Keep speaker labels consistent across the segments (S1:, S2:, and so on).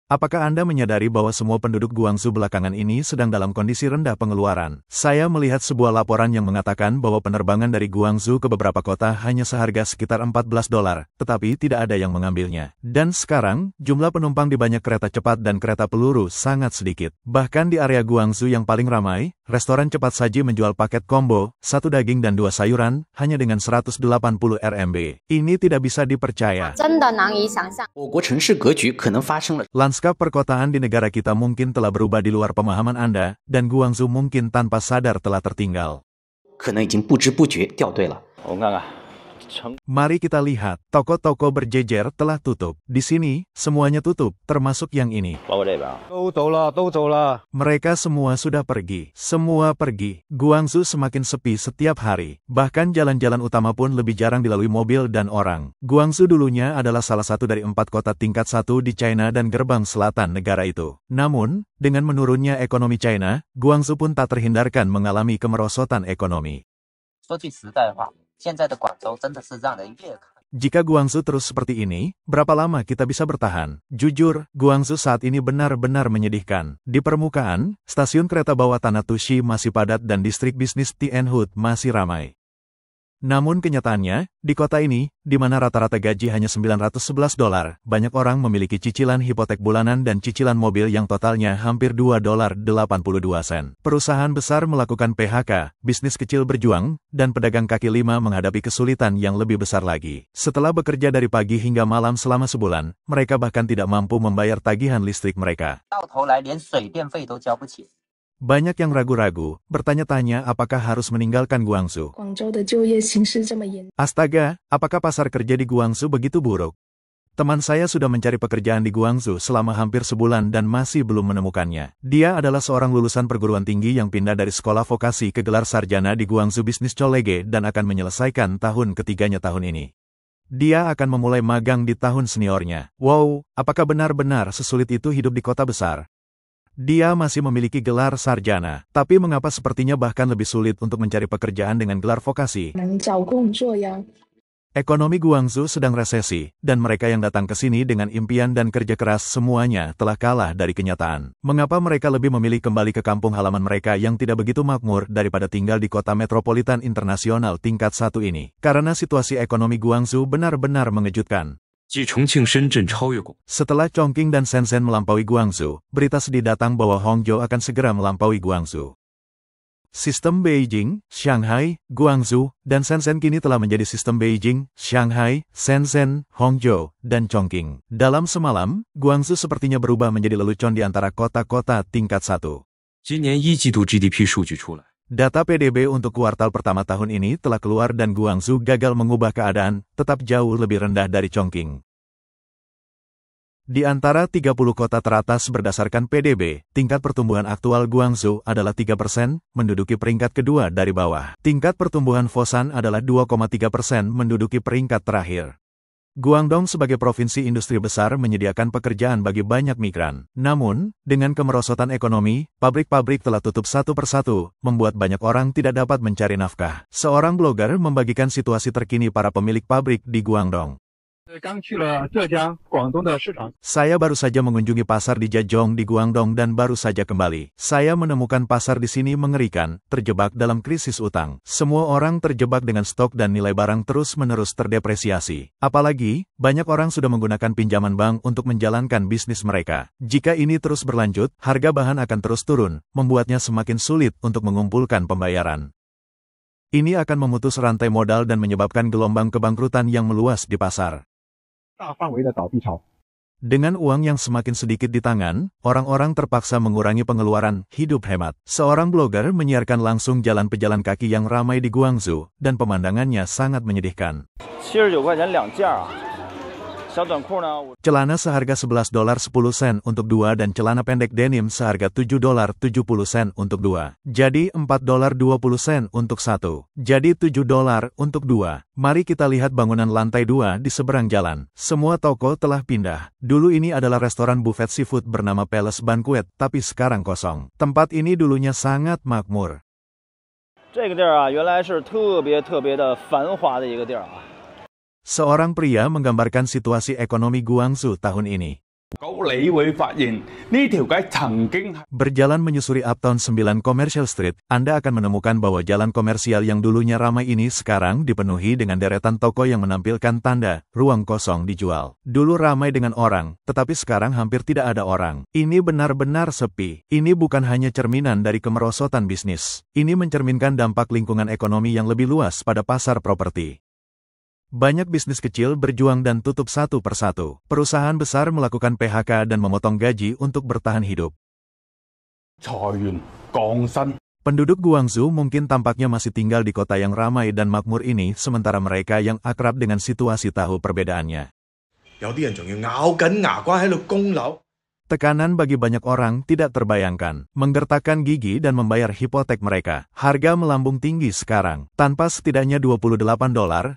S1: Apakah Anda menyadari bahwa semua penduduk Guangzhou belakangan ini sedang dalam kondisi rendah pengeluaran? Saya melihat sebuah laporan yang mengatakan bahwa penerbangan dari Guangzhou ke beberapa kota hanya seharga sekitar $14, tetapi tidak ada yang mengambilnya. Dan sekarang, jumlah penumpang di banyak kereta cepat dan kereta peluru sangat sedikit. Bahkan di area Guangzhou yang paling ramai, restoran cepat saji menjual paket combo, 1 daging dan 2 sayuran, hanya dengan 180 RMB. Ini tidak bisa dipercaya. Lanskap perkotaan di negara kita mungkin telah berubah di luar pemahaman Anda, dan Guangzhou mungkin tanpa sadar telah tertinggal. Mari kita lihat, toko-toko berjejer telah tutup. Di sini, semuanya tutup, termasuk yang ini. Mereka semua sudah pergi. Semua pergi. Guangzhou semakin sepi setiap hari. Bahkan jalan-jalan utama pun lebih jarang dilalui mobil dan orang. Guangzhou dulunya adalah salah satu dari 4 kota tingkat 1 di China dan gerbang selatan negara itu. Namun, dengan menurunnya ekonomi China, Guangzhou pun tak terhindarkan mengalami kemerosotan ekonomi. Jika Guangzhou terus seperti ini, berapa lama kita bisa bertahan? Jujur, Guangzhou saat ini benar-benar menyedihkan. Di permukaan, stasiun kereta bawah tanah Tuxi masih padat dan distrik bisnis Tianhu masih ramai. Namun kenyataannya, di kota ini, di mana rata-rata gaji hanya $911, banyak orang memiliki cicilan hipotek bulanan dan cicilan mobil yang totalnya hampir $2.82. Perusahaan besar melakukan PHK, bisnis kecil berjuang, dan pedagang kaki lima menghadapi kesulitan yang lebih besar lagi. Setelah bekerja dari pagi hingga malam selama sebulan, mereka bahkan tidak mampu membayar tagihan listrik mereka. Banyak yang ragu-ragu, bertanya-tanya apakah harus meninggalkan Guangzhou. Astaga, apakah pasar kerja di Guangzhou begitu buruk? Teman saya sudah mencari pekerjaan di Guangzhou selama hampir sebulan dan masih belum menemukannya. Dia adalah seorang lulusan perguruan tinggi yang pindah dari sekolah vokasi ke gelar sarjana di Guangzhou Business College dan akan menyelesaikan tahun ketiganya tahun ini. Dia akan memulai magang di tahun seniornya. Wow, apakah benar-benar sesulit itu hidup di kota besar? Dia masih memiliki gelar sarjana, tapi mengapa sepertinya bahkan lebih sulit untuk mencari pekerjaan dengan gelar vokasi? Ekonomi Guangzhou sedang resesi, dan mereka yang datang ke sini dengan impian dan kerja keras semuanya telah kalah dari kenyataan. Mengapa mereka lebih memilih kembali ke kampung halaman mereka yang tidak begitu makmur daripada tinggal di kota metropolitan internasional tingkat 1 ini? Karena situasi ekonomi Guangzhou benar-benar mengejutkan. Setelah Chongqing dan Shenzhen melampaui Guangzhou, berita sedih datang bahwa Hangzhou akan segera melampaui Guangzhou. Sistem Beijing, Shanghai, Guangzhou, dan Shenzhen kini telah menjadi sistem Beijing, Shanghai, Shenzhen, Hangzhou, dan Chongqing. Dalam semalam, Guangzhou sepertinya berubah menjadi lelucon di antara kota-kota tingkat 1. Data PDB untuk kuartal pertama tahun ini telah keluar dan Guangzhou gagal mengubah keadaan, tetap jauh lebih rendah dari Chongqing. Di antara 30 kota teratas berdasarkan PDB, tingkat pertumbuhan aktual Guangzhou adalah 3%, menduduki peringkat kedua dari bawah. Tingkat pertumbuhan Foshan adalah 2,3%, menduduki peringkat terakhir. Guangdong sebagai provinsi industri besar menyediakan pekerjaan bagi banyak migran. Namun, dengan kemerosotan ekonomi, pabrik-pabrik telah tutup satu persatu, membuat banyak orang tidak dapat mencari nafkah. Seorang blogger membagikan situasi terkini para pemilik pabrik di Guangdong. Saya baru saja mengunjungi pasar di Zhejiang di Guangdong dan baru saja kembali. Saya menemukan pasar di sini mengerikan, terjebak dalam krisis utang. Semua orang terjebak dengan stok dan nilai barang terus-menerus terdepresiasi. Apalagi, banyak orang sudah menggunakan pinjaman bank untuk menjalankan bisnis mereka. Jika ini terus berlanjut, harga bahan akan terus turun, membuatnya semakin sulit untuk mengumpulkan pembayaran. Ini akan memutus rantai modal dan menyebabkan gelombang kebangkrutan yang meluas di pasar. Dengan uang yang semakin sedikit di tangan, orang-orang terpaksa mengurangi pengeluaran, hidup hemat. Seorang blogger menyiarkan langsung jalan pejalan kaki yang ramai di Guangzhou, dan pemandangannya sangat menyedihkan. Celana seharga $11.10 untuk 2 dan celana pendek denim seharga $7.70 untuk 2. Jadi $4.20 untuk 1. Jadi $7 untuk 2. Mari kita lihat bangunan lantai 2 di seberang jalan. Semua toko telah pindah. Dulu ini adalah restoran buffet seafood bernama Palace Banquet, tapi sekarang kosong. Tempat ini dulunya sangat makmur. Seorang pria menggambarkan situasi ekonomi Guangzhou tahun ini. Berjalan menyusuri Uptown 9 Commercial Street, Anda akan menemukan bahwa jalan komersial yang dulunya ramai ini sekarang dipenuhi dengan deretan toko yang menampilkan tanda, ruang kosong dijual. Dulu ramai dengan orang, tetapi sekarang hampir tidak ada orang. Ini benar-benar sepi. Ini bukan hanya cerminan dari kemerosotan bisnis. Ini mencerminkan dampak lingkungan ekonomi yang lebih luas pada pasar properti. Banyak bisnis kecil berjuang dan tutup satu persatu. Perusahaan besar melakukan PHK dan memotong gaji untuk bertahan hidup. Penduduk Guangzhou mungkin tampaknya masih tinggal di kota yang ramai dan makmur ini, sementara mereka yang akrab dengan situasi tahu perbedaannya. Tekanan bagi banyak orang tidak terbayangkan, menggertakkan gigi dan membayar hipotek mereka. Harga melambung tinggi sekarang. Tanpa setidaknya $28,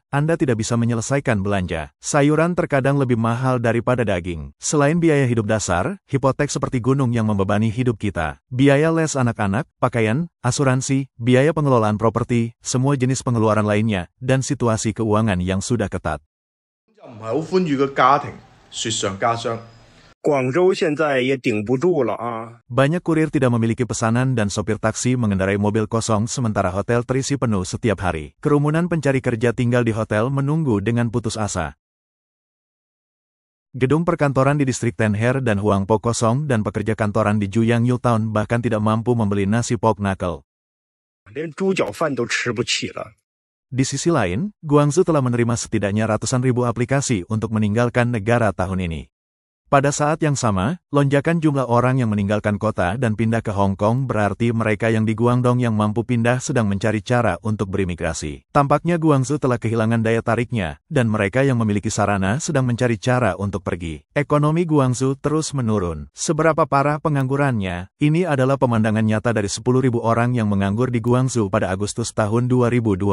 S1: Anda tidak bisa menyelesaikan belanja. Sayuran terkadang lebih mahal daripada daging. Selain biaya hidup dasar, hipotek seperti gunung yang membebani hidup kita. Biaya les anak-anak, pakaian, asuransi, biaya pengelolaan properti, semua jenis pengeluaran lainnya, dan situasi keuangan yang sudah ketat. Banyak kurir tidak memiliki pesanan dan sopir taksi mengendarai mobil kosong sementara hotel terisi penuh setiap hari. Kerumunan pencari kerja tinggal di hotel menunggu dengan putus asa. Gedung perkantoran di distrik Tenher dan Huangpo kosong dan pekerja kantoran di Juyang Town bahkan tidak mampu membeli nasi pork knuckle. Di sisi lain, Guangzhou telah menerima setidaknya ratusan ribu aplikasi untuk meninggalkan negara tahun ini. Pada saat yang sama, lonjakan jumlah orang yang meninggalkan kota dan pindah ke Hong Kong berarti mereka yang di Guangdong yang mampu pindah sedang mencari cara untuk berimigrasi. Tampaknya Guangzhou telah kehilangan daya tariknya, dan mereka yang memiliki sarana sedang mencari cara untuk pergi. Ekonomi Guangzhou terus menurun. Seberapa parah penganggurannya? Ini adalah pemandangan nyata dari 10.000 orang yang menganggur di Guangzhou pada Agustus tahun 2025.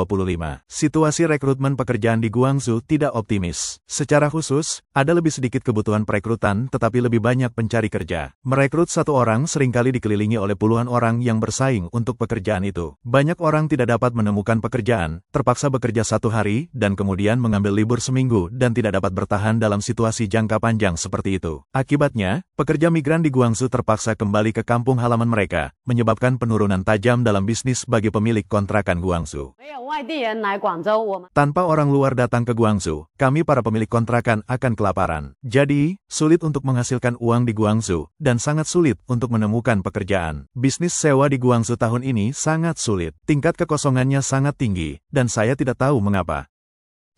S1: Situasi rekrutmen pekerjaan di Guangzhou tidak optimis. Secara khusus, ada lebih sedikit kebutuhan perekrutan tetapi lebih banyak pencari kerja. Merekrut satu orang seringkali dikelilingi oleh puluhan orang yang bersaing untuk pekerjaan itu. Banyak orang tidak dapat menemukan pekerjaan, terpaksa bekerja satu hari, dan kemudian mengambil libur seminggu dan tidak dapat bertahan dalam situasi jangka panjang seperti itu. Akibatnya, pekerja migran di Guangzhou terpaksa kembali ke kampung halaman mereka, menyebabkan penurunan tajam dalam bisnis bagi pemilik kontrakan Guangzhou. Tanpa orang luar datang ke Guangzhou, kami para pemilik kontrakan akan kelaparan. Jadi, sulit untuk menghasilkan uang di Guangzhou, dan sangat sulit untuk menemukan pekerjaan. Bisnis sewa di Guangzhou tahun ini sangat sulit. Tingkat kekosongannya sangat tinggi, dan saya tidak tahu mengapa.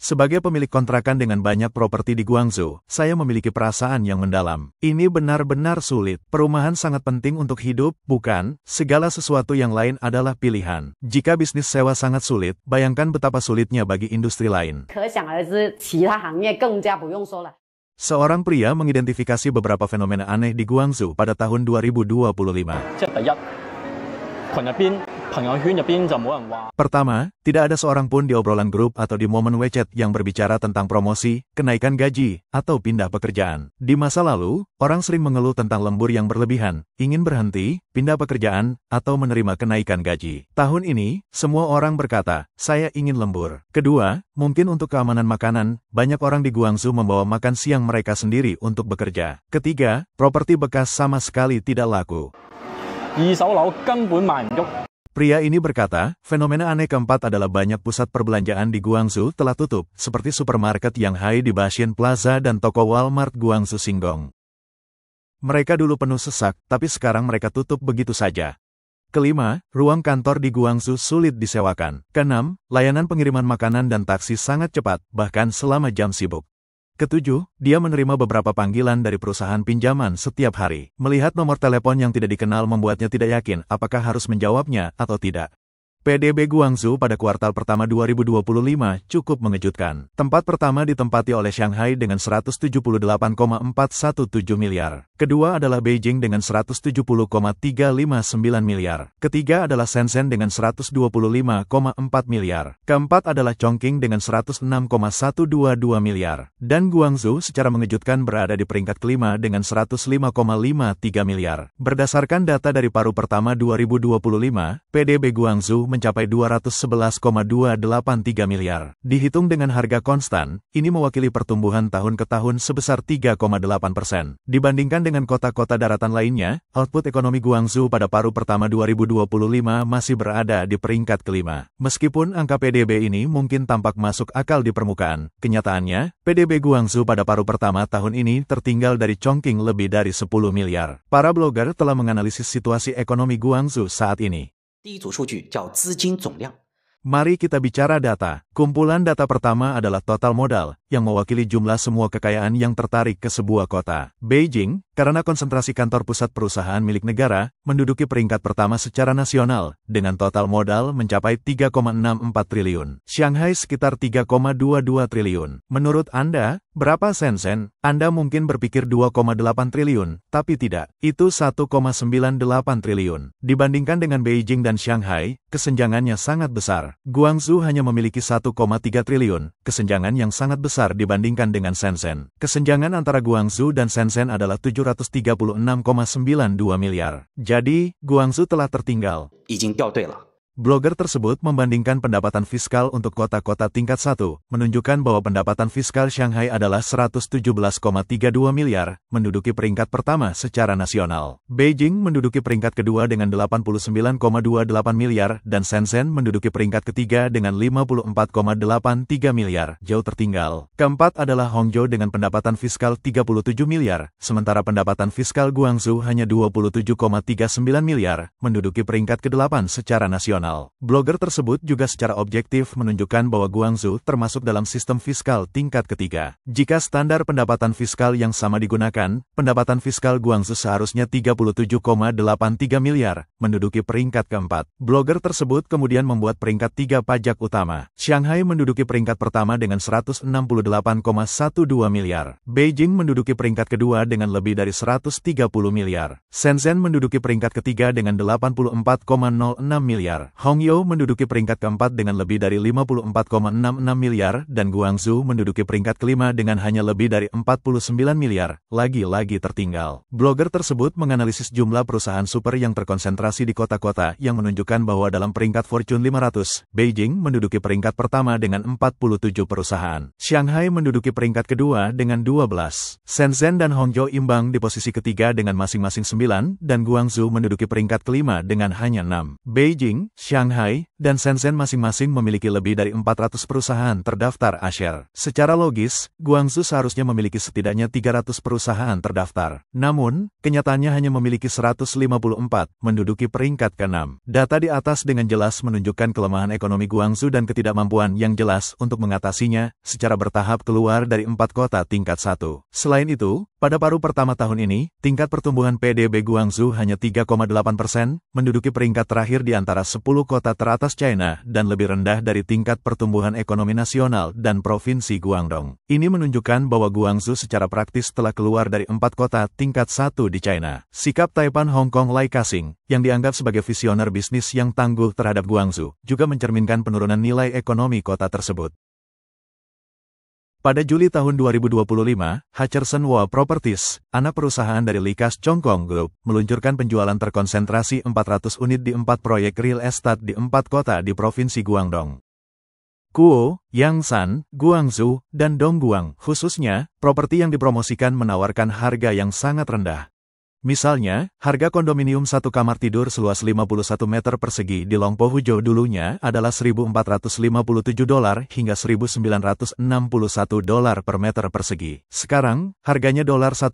S1: Sebagai pemilik kontrakan dengan banyak properti di Guangzhou, saya memiliki perasaan yang mendalam. Ini benar-benar sulit. Perumahan sangat penting untuk hidup, bukan? Segala sesuatu yang lain adalah pilihan. Jika bisnis sewa sangat sulit, bayangkan betapa sulitnya bagi industri lain. Seorang pria mengidentifikasi beberapa fenomena aneh di Guangzhou pada tahun 2025. Pertama, tidak ada seorang pun di obrolan grup atau di momen WeChat yang berbicara tentang promosi, kenaikan gaji, atau pindah pekerjaan. Di masa lalu, orang sering mengeluh tentang lembur yang berlebihan, ingin berhenti, pindah pekerjaan, atau menerima kenaikan gaji. Tahun ini, semua orang berkata, saya ingin lembur. Kedua, mungkin untuk keamanan makanan, banyak orang di Guangzhou membawa makan siang mereka sendiri untuk bekerja. Ketiga, properti bekas sama sekali tidak laku. Pria ini berkata, fenomena aneh keempat adalah banyak pusat perbelanjaan di Guangzhou telah tutup, seperti supermarket Yanghai di Baxian Plaza dan toko Walmart Guangzhou Xinggong. Mereka dulu penuh sesak, tapi sekarang mereka tutup begitu saja. Kelima, ruang kantor di Guangzhou sulit disewakan. Keenam, layanan pengiriman makanan dan taksi sangat cepat, bahkan selama jam sibuk. Ketujuh, dia menerima beberapa panggilan dari perusahaan pinjaman setiap hari. Melihat nomor telepon yang tidak dikenal membuatnya tidak yakin apakah harus menjawabnya atau tidak. PDB Guangzhou pada kuartal pertama 2025 cukup mengejutkan. Tempat pertama ditempati oleh Shanghai dengan 178,417 miliar. Kedua adalah Beijing dengan 170,359 miliar. Ketiga adalah Shenzhen dengan 125,4 miliar. Keempat adalah Chongqing dengan 106,122 miliar. Dan Guangzhou secara mengejutkan berada di peringkat kelima dengan 105,53 miliar. Berdasarkan data dari paruh pertama 2025, PDB Guangzhou mencapai 211,283 miliar. Dihitung dengan harga konstan, ini mewakili pertumbuhan tahun ke tahun sebesar 3,8%. Dibandingkan dengan kota-kota daratan lainnya, output ekonomi Guangzhou pada paruh pertama 2025 masih berada di peringkat kelima. Meskipun angka PDB ini mungkin tampak masuk akal di permukaan, kenyataannya, PDB Guangzhou pada paruh pertama tahun ini tertinggal dari Chongqing lebih dari 10 miliar. Para blogger telah menganalisis situasi ekonomi Guangzhou saat ini. Mari kita bicara data. Kumpulan data pertama adalah total modal, yang mewakili jumlah semua kekayaan yang tertarik ke sebuah kota. Beijing, karena konsentrasi kantor pusat perusahaan milik negara, menduduki peringkat pertama secara nasional, dengan total modal mencapai 3,64 triliun. Shanghai sekitar 3,22 triliun. Menurut Anda, berapa Shenzhen? Anda mungkin berpikir 2,8 triliun, tapi tidak. Itu 1,98 triliun. Dibandingkan dengan Beijing dan Shanghai, kesenjangannya sangat besar. Guangzhou hanya memiliki 1,3 triliun, kesenjangan yang sangat besar dibandingkan dengan Shenzhen. Kesenjangan antara Guangzhou dan Shenzhen adalah 736,92 miliar. Jadi, Guangzhou telah tertinggal. Blogger tersebut membandingkan pendapatan fiskal untuk kota-kota tingkat 1, menunjukkan bahwa pendapatan fiskal Shanghai adalah 117,32 miliar, menduduki peringkat pertama secara nasional. Beijing menduduki peringkat kedua dengan 89,28 miliar, dan Shenzhen menduduki peringkat ketiga dengan 54,83 miliar, jauh tertinggal. Keempat adalah Hangzhou dengan pendapatan fiskal 37 miliar, sementara pendapatan fiskal Guangzhou hanya 27,39 miliar, menduduki peringkat ke-8 secara nasional. Blogger tersebut juga secara objektif menunjukkan bahwa Guangzhou termasuk dalam sistem fiskal tingkat ketiga. Jika standar pendapatan fiskal yang sama digunakan, pendapatan fiskal Guangzhou seharusnya 37,83 miliar, menduduki peringkat keempat. Blogger tersebut kemudian membuat peringkat 3 pajak utama. Shanghai menduduki peringkat pertama dengan 168,12 miliar. Beijing menduduki peringkat kedua dengan lebih dari 130 miliar. Shenzhen menduduki peringkat ketiga dengan 84,06 miliar. Hangzhou menduduki peringkat keempat dengan lebih dari 54,66 miliar, dan Guangzhou menduduki peringkat kelima dengan hanya lebih dari 49 miliar, lagi-lagi tertinggal. Blogger tersebut menganalisis jumlah perusahaan super yang terkonsentrasi di kota-kota yang menunjukkan bahwa dalam peringkat Fortune 500, Beijing menduduki peringkat pertama dengan 47 perusahaan. Shanghai menduduki peringkat kedua dengan 12. Shenzhen dan Hangzhou imbang di posisi ketiga dengan masing-masing 9, dan Guangzhou menduduki peringkat kelima dengan hanya 6. Beijing, Shanghai, dan Shenzhen masing-masing memiliki lebih dari 400 perusahaan terdaftar A-share. Secara logis, Guangzhou seharusnya memiliki setidaknya 300 perusahaan terdaftar. Namun, kenyataannya hanya memiliki 154, menduduki peringkat ke-6. Data di atas dengan jelas menunjukkan kelemahan ekonomi Guangzhou dan ketidakmampuan yang jelas untuk mengatasinya secara bertahap keluar dari 4 kota tingkat 1. Selain itu, pada paruh pertama tahun ini, tingkat pertumbuhan PDB Guangzhou hanya 3,8%, menduduki peringkat terakhir di antara 10 kota teratas China dan lebih rendah dari tingkat pertumbuhan ekonomi nasional dan provinsi Guangdong. Ini menunjukkan bahwa Guangzhou secara praktis telah keluar dari 4 kota tingkat 1 di China. Sikap Taipan Hong Kong Lai Ka-shing, yang dianggap sebagai visioner bisnis yang tangguh terhadap Guangzhou, juga mencerminkan penurunan nilai ekonomi kota tersebut. Pada Juli tahun 2025, Hutcherson Wah Properties, anak perusahaan dari Likas Chongqing Group, meluncurkan penjualan terkonsentrasi 400 unit di 4 proyek real estate di 4 kota di Provinsi Guangdong. Kuo, Yangsan, Guangzhou, dan Dongguang. Khususnya, properti yang dipromosikan menawarkan harga yang sangat rendah. Misalnya, harga kondominium satu kamar tidur seluas 51 meter persegi di Longpo Huzhou dulunya adalah $1.457 hingga $1.961 per meter persegi. Sekarang, harganya $129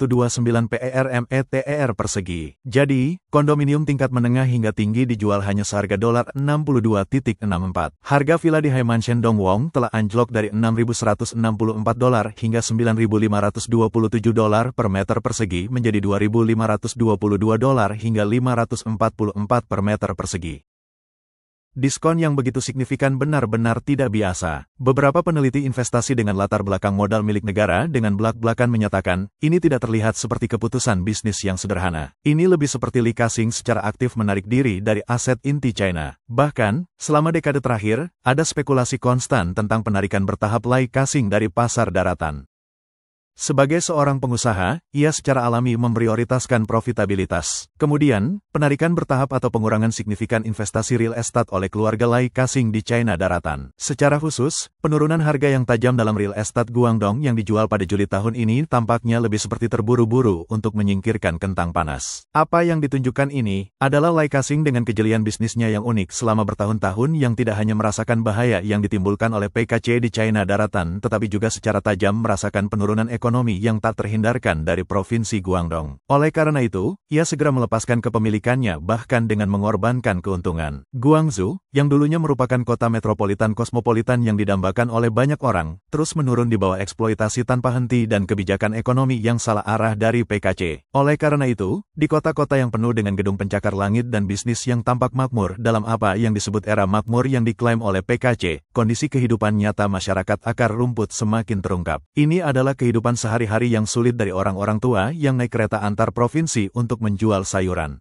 S1: per meter persegi. Jadi, kondominium tingkat menengah hingga tinggi dijual hanya seharga $62.64. Harga villa di Haimansion Dongwon telah anjlok dari $6.164 hingga $9.527 per meter persegi menjadi $2.522 hingga $544 per meter persegi. Diskon yang begitu signifikan benar-benar tidak biasa. Beberapa peneliti investasi dengan latar belakang modal milik negara dengan belak-belakan menyatakan, ini tidak terlihat seperti keputusan bisnis yang sederhana. Ini lebih seperti Li Ka-shing secara aktif menarik diri dari aset inti China. Bahkan, selama dekade terakhir, ada spekulasi konstan tentang penarikan bertahap Li Ka-shing dari pasar daratan. Sebagai seorang pengusaha, ia secara alami memprioritaskan profitabilitas. Kemudian, penarikan bertahap atau pengurangan signifikan investasi real estate oleh keluarga Lai Ka-shing di China Daratan. Secara khusus, penurunan harga yang tajam dalam real estate Guangdong yang dijual pada Juli tahun ini tampaknya lebih seperti terburu-buru untuk menyingkirkan kentang panas. Apa yang ditunjukkan ini adalah Lai Ka-shing dengan kejelian bisnisnya yang unik selama bertahun-tahun yang tidak hanya merasakan bahaya yang ditimbulkan oleh PKC di China Daratan tetapi juga secara tajam merasakan penurunan ekonomi yang tak terhindarkan dari provinsi Guangdong. Oleh karena itu, ia segera melepaskan kepemilikannya bahkan dengan mengorbankan keuntungan. Guangzhou, yang dulunya merupakan kota metropolitan kosmopolitan yang didambakan oleh banyak orang, terus menurun di bawah eksploitasi tanpa henti dan kebijakan ekonomi yang salah arah dari PKC. Oleh karena itu, di kota-kota yang penuh dengan gedung pencakar langit dan bisnis yang tampak makmur dalam apa yang disebut era makmur yang diklaim oleh PKC, kondisi kehidupan nyata masyarakat akar rumput semakin terungkap. Ini adalah kehidupan sehari-hari yang sulit dari orang-orang tua yang naik kereta antar provinsi untuk menjual sayuran.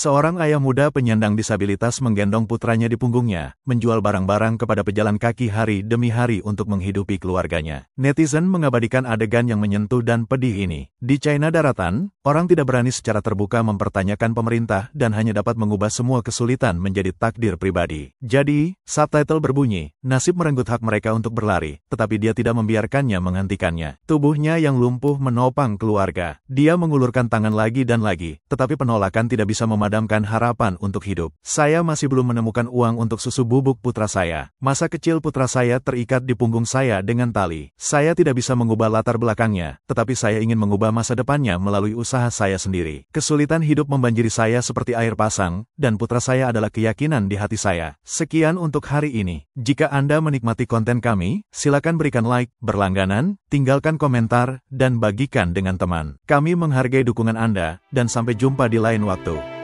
S1: Seorang ayah muda penyandang disabilitas menggendong putranya di punggungnya, menjual barang-barang kepada pejalan kaki hari demi hari untuk menghidupi keluarganya. Netizen mengabadikan adegan yang menyentuh dan pedih ini. Di China Daratan, orang tidak berani secara terbuka mempertanyakan pemerintah dan hanya dapat mengubah semua kesulitan menjadi takdir pribadi. Jadi, subtitle berbunyi, nasib merenggut hak mereka untuk berlari, tetapi dia tidak membiarkannya menghentikannya. Tubuhnya yang lumpuh menopang keluarga. Dia mengulurkan tangan lagi dan lagi, tetapi penolakan tidak bisa memadamkan harapan untuk hidup. Saya masih belum menemukan uang untuk susu bubuk putra saya. Masa kecil putra saya terikat di punggung saya dengan tali. Saya tidak bisa mengubah latar belakangnya, tetapi saya ingin mengubah masa depannya melalui usaha saya sendiri. Kesulitan hidup membanjiri saya seperti air pasang, dan putra saya adalah keyakinan di hati saya. Sekian untuk hari ini. Jika Anda menikmati konten kami, silakan berikan like, berlangganan, tinggalkan komentar, dan bagikan dengan teman. Kami menghargai dukungan Anda, dan sampai jumpa di lain waktu.